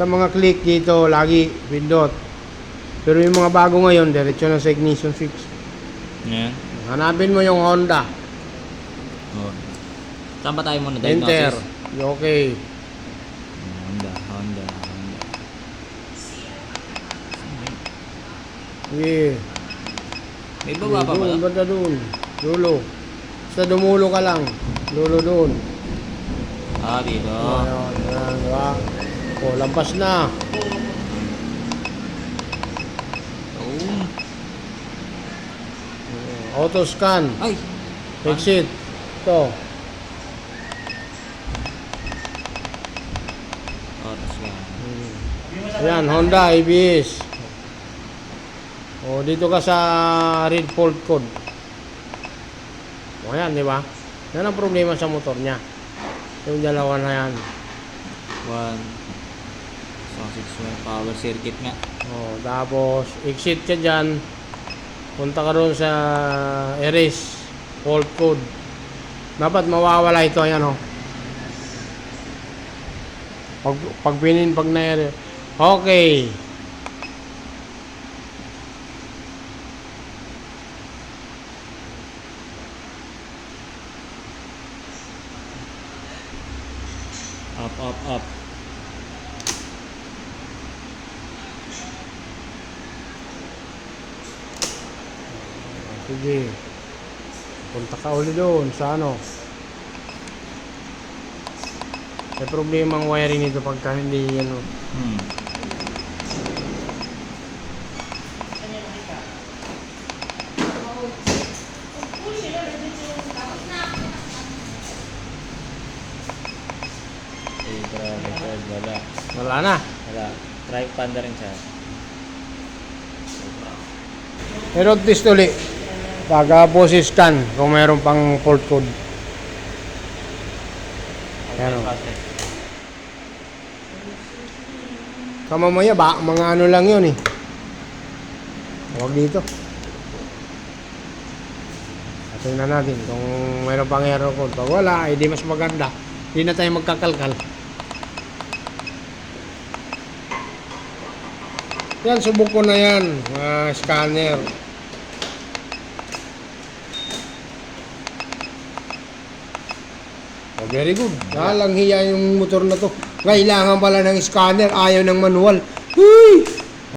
Sa mga click dito, lagi pindot. Pero yung mga bago ngayon, diretso na sa ignition switch. Yan. Hanapin mo yung Honda. Oh. Saan ba tayo muna? Enter. Diagnosis? Okay. Honda. Yeah. May baba pa ba? Doon, banda doon. Dulo. Basta dumulo ka lang. Dulo doon. Ah, dito. Ayan, diba? O, lampas na. Oh. Auto scan. Ay! Exit. Ito. Oh, tapos yan. Ayan, Honda ABS. O, dito ka sa read fault code. O, ayan, di ba? Yan ang problema sa motor niya. Yung dalawa na yan. 1.61 power circuit nga. O, tapos, exit ka dyan. Punta ka doon sa erase fault code. Dapat mawawala ito. Ayan, o. Pag na-erase. Okay. Up. Sige. Punta ka uli doon sa ano. May problema ang wiring nito pagka hindi ano. Wala na. Try panda rin siya. Pero test uli. Pagka-post scan kung mayroon pang fault code. Ayan o. Kamamaya ba, mga ano lang yun eh. Huwag dito. Tingnan natin kung mayroon pang error code. Pag wala, di mas maganda. Hindi na tayo magkakalkal. Yan, subok ko na yan. Scanner. Oh, very good. Lang hiya yung motor na to. Kailangan pala ng scanner. Ayaw ng manual. Huy!